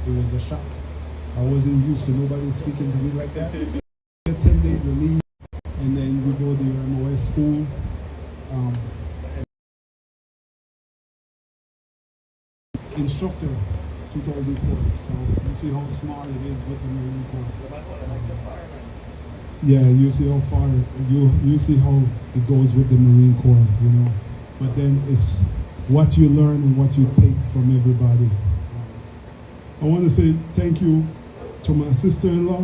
it was a shock. I wasn't used to nobody speaking to me like that. 10 days of leave, and then we go to the MOS school. Instructor 2004. So you see how small it is with the Marine Corps. Yeah, you see how far you see how it goes with the Marine Corps, you know. But then it's what you learn and what you take from everybody. I want to say thank you to my sister-in-law,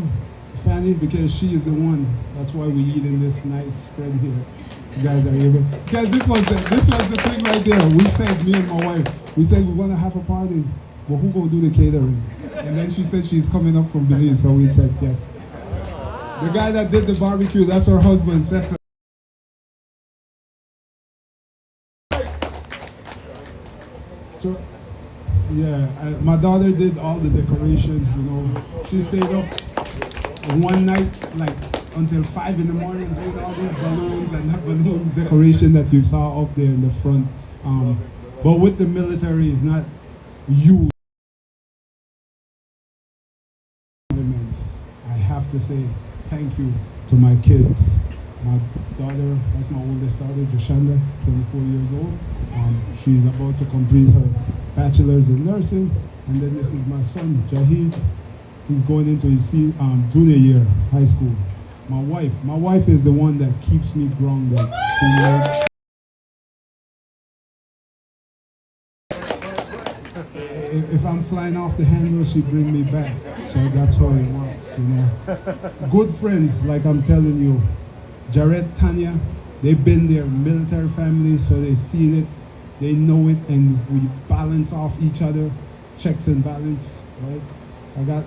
Fanny, because she is the one. That's why we eat in this nice spread here. You guys are able. Guys, this was the thing right there. We said, me and my wife, we said we're gonna have a party, but who gonna do the catering? And then she said she's coming up from Belize, so we said yes. The guy that did the barbecue, that's her husband, Cesar. So, yeah, my daughter did all the decoration, you know. She stayed up one night, like until 5 in the morning, doing all these balloons and that balloon decoration that you saw up there in the front. But with the military, it's not you. I have to say thank you to my kids. My daughter, that's my oldest daughter, Joshanda, 24 years old. She's about to complete her bachelor's in nursing. And then this is my son, Jahid. He's going into his junior year, high school. My wife is the one that keeps me grounded. If I'm flying off the handle, she bring me back. So that's how it works, you know. Good friends, like I'm telling you. Jared, Tanya, they've been there, military family, so they've seen it, they know it, and we balance off each other, checks and balance, right? I got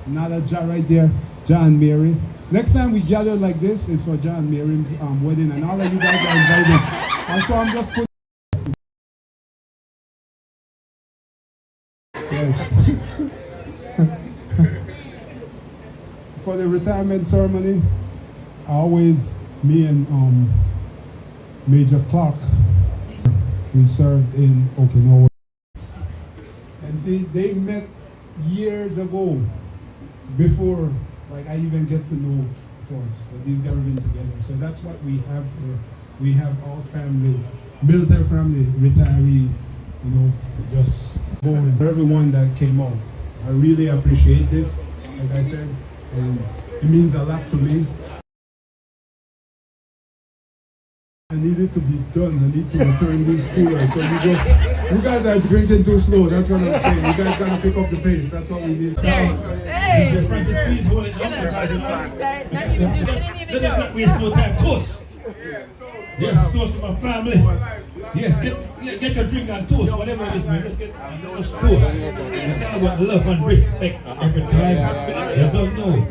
another John right there, John Mary. Next time we gather like this, it's for John Mary's wedding, and all of you guys are invited. Also, I'm just putting. Yes. For the retirement ceremony, me and Major Clark, we served in Okinawa. And see, they met years ago, before like I even get to know folks, but these guys have been together. So that's what we have here. We have our families, military family, retirees, you know, just going. For everyone that came out, I really appreciate this, like I said, and it means a lot to me. I need it to be done. I need to return these coolers. So you guys are drinking too slow. That's what I'm saying. You guys gotta pick up the pace. That's what we need. Hey, Francis, please hold it down. Let us not waste no time. Toast. Yes, toast to my family. Yes, get your drink and toast, whatever it is, man. Let's get toast. It's all about love and respect every time. You don't know.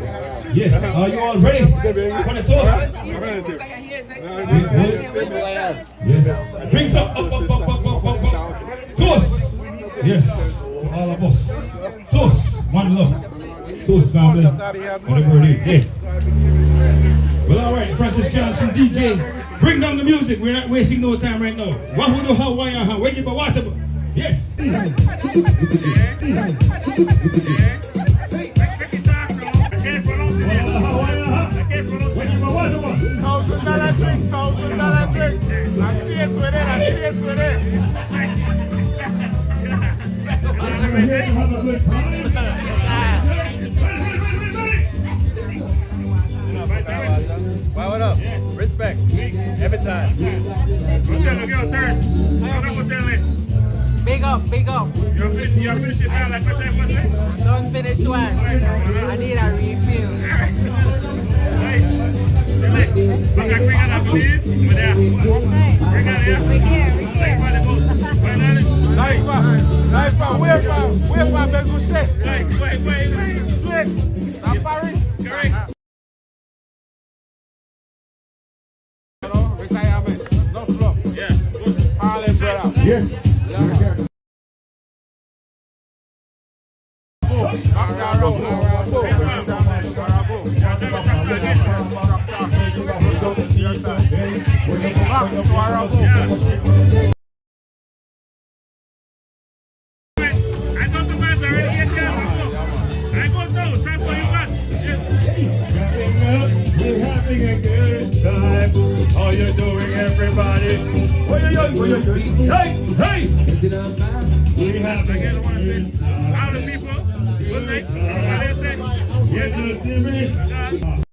Yes, are you all ready for the toast? Yes. Drinks up. Toast. Yes, to all of us. Toast. One love. Toast, family. Whatever it is. Yeah. Well, all right, Francis Johnson, DJ. Bring down the music. We're not wasting no time right now. Wahudu Hawaii, wake up, water. Yes. Wow, what up? Respect. Every time. Big up. You're finishing now, like what time was it? Don't finish one. I need a refill. Bring it up, please. Bring it here. Yes. I got the Hey! We have How the people? What's next? What they say? Get to see me.